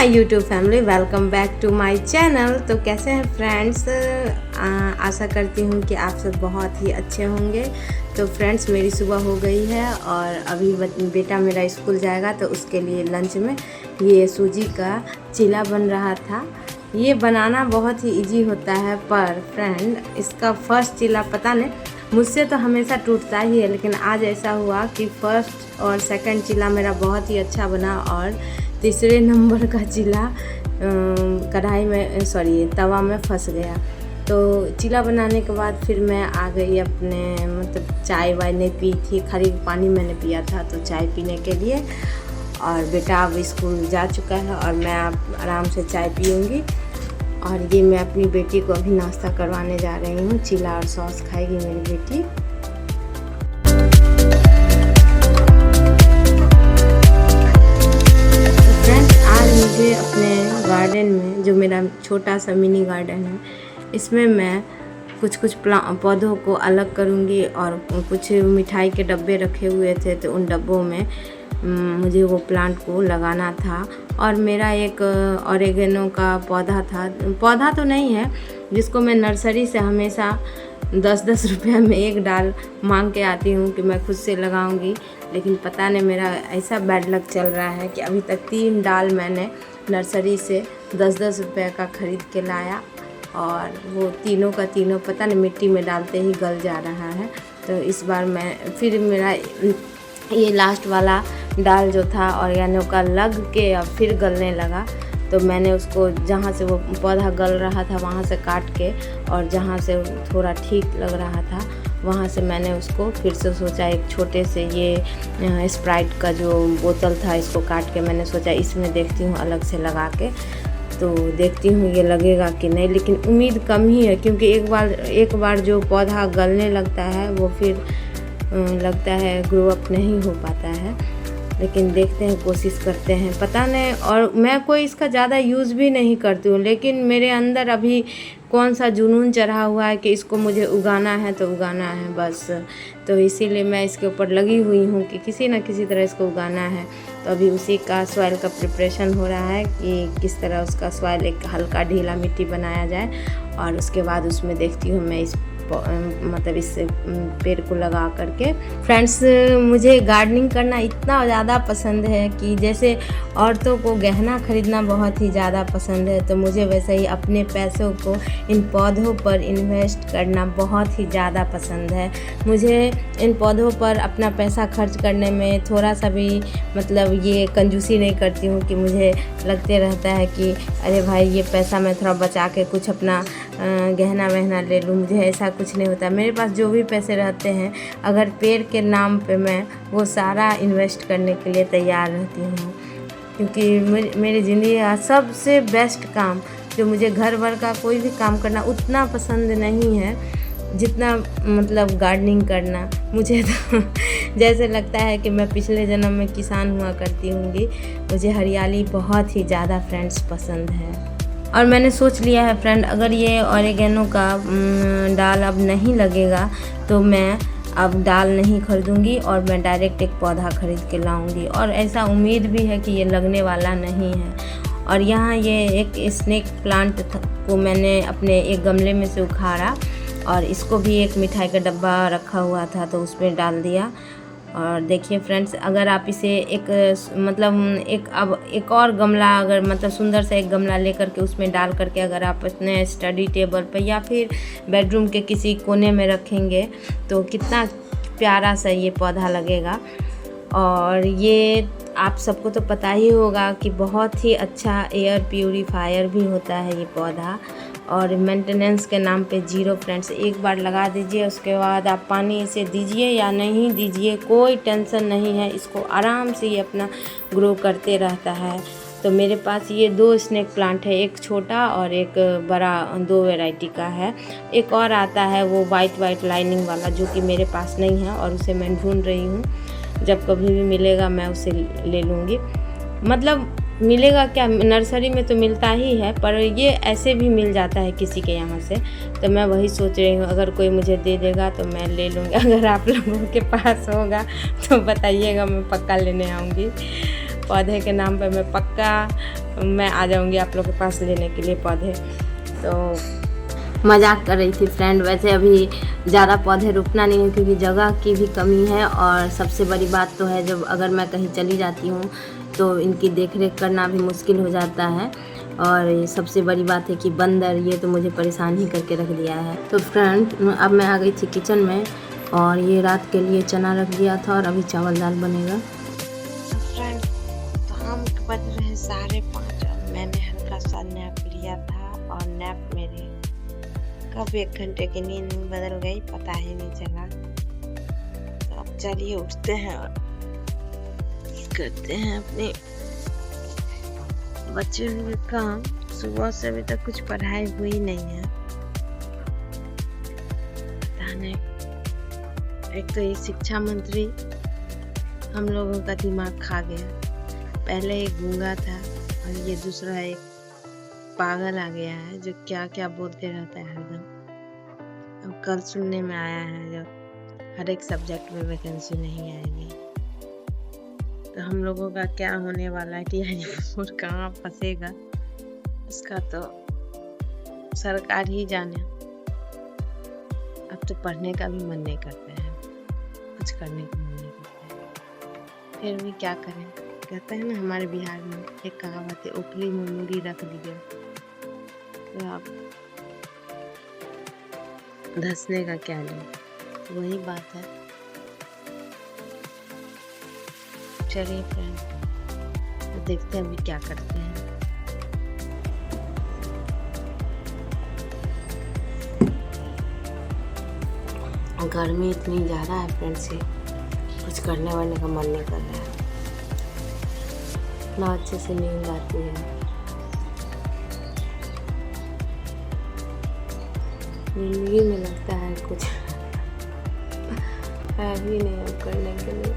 My YouTube family, welcome back to my channel. तो कैसे हैं फ्रेंड्स? आशा करती हूँ कि आप सब बहुत ही अच्छे होंगे। तो फ्रेंड्स, मेरी सुबह हो गई है और अभी बेटा मेरा स्कूल जाएगा, तो उसके लिए लंच में ये सूजी का चीला बन रहा था। ये बनाना बहुत ही इजी होता है, पर फ्रेंड इसका फर्स्ट चीला पता नहीं, मुझसे तो हमेशा टूटता ही है, लेकिन आज ऐसा हुआ कि फर्स्ट और सेकंड चीला मेरा बहुत ही अच्छा बना और तीसरे नंबर का चीला कढ़ाई में तवा में फंस गया। तो चीला बनाने के बाद फिर मैं आ गई अपने चाय वाय नहीं पी थी, खाली पानी मैंने पिया था तो चाय पीने के लिए। और बेटा अब स्कूल जा चुका है और मैं अब आराम से चाय पीऊँगी। और ये मैं अपनी बेटी को अभी नाश्ता करवाने जा रही हूँ। चीला और सॉस खाएगी मेरी बेटी। मुझे अपने गार्डन में, जो मेरा छोटा सा मिनी गार्डन है, इसमें मैं कुछ पौधों को अलग करूँगी। और कुछ मिठाई के डब्बे रखे हुए थे, तो उन डब्बों में मुझे वो प्लांट को लगाना था। और मेरा एक ऑरेगेनो का पौधा तो नहीं है, जिसको मैं नर्सरी से हमेशा 10-10 रुपये में एक डाल मांग के आती हूँ कि मैं खुद से लगाऊंगी। लेकिन पता नहीं मेरा ऐसा बैड लक चल रहा है कि अभी तक 3 डाल मैंने नर्सरी से 10-10 रुपये का ख़रीद के लाया, और वो तीनों का तीनों पता नहीं मिट्टी में डालते ही गल जा रहा है। तो इस बार फिर मेरा ये लास्ट वाला डाल जो था ऑर्गेनो का लग के अब फिर गलने लगा। तो मैंने उसको जहाँ से वो पौधा गल रहा था वहाँ से काट के, और जहाँ से थोड़ा ठीक लग रहा था वहाँ से मैंने उसको फिर से सोचा, एक छोटे से ये स्प्राइट का जो बोतल था इसको काट के मैंने सोचा इसमें देखती हूँ अलग से लगा के, तो देखती हूँ ये लगेगा कि नहीं। लेकिन उम्मीद कम ही है, क्योंकि एक बार जो पौधा गलने लगता है वो फिर लगता है ग्रो अप नहीं हो पाता है। लेकिन देखते हैं, कोशिश करते हैं, पता नहीं। और मैं कोई इसका ज़्यादा यूज़ भी नहीं करती हूँ, लेकिन मेरे अंदर अभी कौन सा जुनून चढ़ा हुआ है कि इसको मुझे उगाना है तो उगाना है बस। तो इसीलिए मैं इसके ऊपर लगी हुई हूँ कि किसी न किसी तरह इसको उगाना है। तो अभी उसी का सॉइल का प्रिपरेशन हो रहा है कि किस तरह उसका सॉइल एक हल्का ढीला मिट्टी बनाया जाए, और उसके बाद उसमें देखती हूँ मैं इस पेड़ को लगा करके। फ्रेंड्स, मुझे गार्डनिंग करना इतना ज़्यादा पसंद है कि जैसे औरतों को गहना खरीदना बहुत ही ज़्यादा पसंद है, तो मुझे वैसे ही अपने पैसों को इन पौधों पर इन्वेस्ट करना बहुत ही ज़्यादा पसंद है। मुझे इन पौधों पर अपना पैसा खर्च करने में थोड़ा सा भी ये कंजूसी नहीं करती हूँ कि मुझे लगते रहता है कि अरे भाई ये पैसा मैं थोड़ा बचा के कुछ अपना गहना वहना ले लूँ। मुझे ऐसा कुछ नहीं होता। मेरे पास जो भी पैसे रहते हैं, अगर पेड़ के नाम पे मैं वो सारा इन्वेस्ट करने के लिए तैयार रहती हूँ, क्योंकि मेरी ज़िंदगी का सबसे बेस्ट काम, जो मुझे घर भर का कोई भी काम करना उतना पसंद नहीं है जितना गार्डनिंग करना। मुझे तो जैसे लगता है कि मैं पिछले जन्म में किसान हुआ करती हूँगी। मुझे हरियाली बहुत ही ज़्यादा फ्रेंड्स पसंद है। और मैंने सोच लिया है फ्रेंड, अगर ये ऑरेगेनो का डाल अब नहीं लगेगा तो मैं अब डाल नहीं खरीदूँगी, और मैं डायरेक्ट एक पौधा खरीद के लाऊँगी। और ऐसा उम्मीद भी है कि ये लगने वाला नहीं है। और यहाँ ये एक स्नेक प्लांट को मैंने अपने एक गमले में से उखाड़ा, और इसको भी एक मिठाई का डब्बा रखा हुआ था तो उसमें डाल दिया। और देखिए फ्रेंड्स, अगर आप इसे एक और गमला, अगर सुंदर सा एक गमला लेकर के उसमें डाल करके अगर आप अपने स्टडी टेबल पर या फिर बेडरूम के किसी कोने में रखेंगे तो कितना प्यारा सा ये पौधा लगेगा। और ये आप सबको तो पता ही होगा कि बहुत ही अच्छा एयर प्यूरीफायर भी होता है ये पौधा। और मेंटेनेंस के नाम पे जीरो फ्रेंड्स, एक बार लगा दीजिए, उसके बाद आप पानी इसे दीजिए या नहीं दीजिए कोई टेंशन नहीं है, इसको आराम से ये अपना ग्रो करते रहता है। तो मेरे पास ये 2 स्नेक प्लांट है, एक छोटा और एक बड़ा, 2 वैरायटी का है। एक और आता है वो वाइट लाइनिंग वाला, जो कि मेरे पास नहीं है और उसे मैं ढूंढ रही हूँ। जब कभी भी मिलेगा मैं उसे ले लूँगी। मिलेगा क्या, नर्सरी में तो मिलता ही है, पर ये ऐसे भी मिल जाता है किसी के यहाँ से। तो मैं वही सोच रही हूँ, अगर कोई मुझे दे देगा तो मैं ले लूँगी। अगर आप लोगों के पास होगा तो बताइएगा, मैं पक्का लेने आऊँगी। पौधे के नाम पे मैं पक्का मैं आ जाऊंगी आप लोग के पास लेने के लिए पौधे। तो मजाक कर रही थी फ्रेंड। वैसे अभी ज़्यादा पौधे रुकना नहीं है क्योंकि जगह की भी कमी है, और सबसे बड़ी बात तो है जब अगर मैं कहीं चली जाती हूँ तो इनकी देखरेख करना भी मुश्किल हो जाता है। और सबसे बड़ी बात है कि बंदर ये तो मुझे परेशान ही करके रख दिया है। तो फ्रेंड अब मैं आ गई थी किचन में, और ये रात के लिए चना रख दिया था और अभी चावल दाल बनेगा। तो फ्रेंड शाम के बज रहे 5:30 और मैंने हल्का सा नैप लिया था, और नैप मेरे कब 1 घंटे की नींद में बदल गई पता ही नहीं चला। तो अब चलिए उठते हैं और करते हैं अपने बच्चे हुए काम। सुबह से अभी तक कुछ पढ़ाई हुई नहीं है, पता नहीं। एक तो ये शिक्षा मंत्री हम लोगों का दिमाग खा गया। पहले एक गूंगा था और ये दूसरा एक पागल आ गया है जो क्या क्या बोलते रहता है हरदम। अब कल सुनने में आया है जो हर एक सब्जेक्ट में वैकेंसी नहीं आएगी। तो हम लोगों का क्या होने वाला है कि और कहाँ फंसेगा इसका तो सरकार ही जाने। अब तो पढ़ने का भी मन नहीं करता है, कुछ करने का मन नहीं करता है, फिर भी क्या करें। कहते हैं ना हमारे बिहार में एक कहावत है, ओखली में मूली रख दी। तो आप धंसने का क्या ले, वही बात है। चलिए फ्रेंड तो देखते हैं अभी क्या करते हैं। गर्मी इतनी ज़्यादा है फ्रेंड से कुछ करने वाने का मन नहीं कर रहा है, ना अच्छे से नींद आती है। जिंदगी में लगता है कुछ है ही नहीं अब करने के लिए।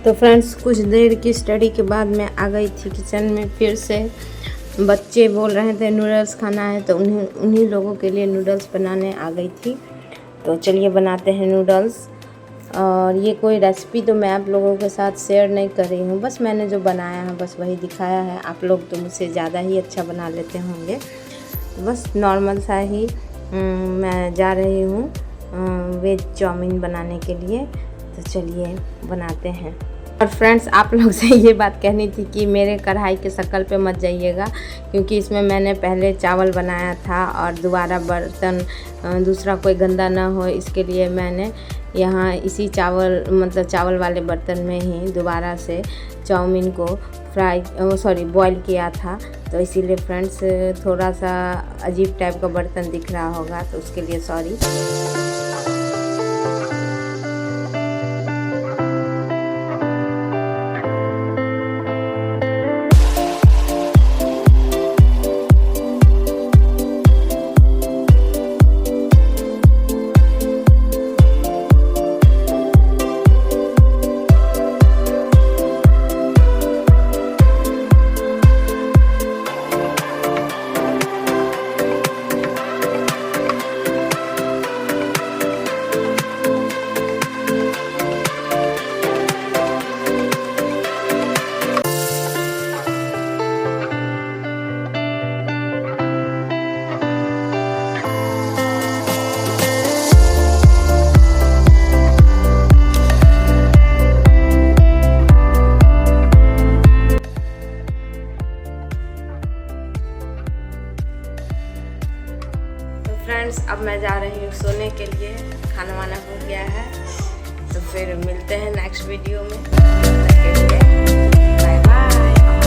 तो फ्रेंड्स कुछ देर की स्टडी के बाद मैं आ गई थी किचन में फिर से। बच्चे बोल रहे थे नूडल्स खाना है, तो उन्हीं लोगों के लिए नूडल्स बनाने आ गई थी। तो चलिए बनाते हैं नूडल्स। और ये कोई रेसिपी तो मैं आप लोगों के साथ शेयर नहीं कर रही हूँ, बस मैंने जो बनाया है बस वही दिखाया है। आप लोग तो मुझसे ज़्यादा ही अच्छा बना लेते होंगे। बस नॉर्मल सा ही मैं जा रही हूँ वेज चाउमीन बनाने के लिए। तो चलिए बनाते हैं। और फ्रेंड्स आप लोग से ये बात कहनी थी कि मेरे कढ़ाई के शक्ल पे मत जाइएगा, क्योंकि इसमें मैंने पहले चावल बनाया था और दोबारा बर्तन दूसरा कोई गंदा ना हो, इसके लिए मैंने यहाँ इसी चावल वाले बर्तन में ही दोबारा से चाउमीन को बॉईल किया था। तो इसीलिए फ्रेंड्स थोड़ा सा अजीब टाइप का बर्तन दिख रहा होगा, तो उसके लिए सॉरी। फ्रेंड्स अब मैं जा रही हूँ सोने के लिए, खाना वाना हो गया है। तो फिर मिलते हैं नेक्स्ट वीडियो में। Bye bye.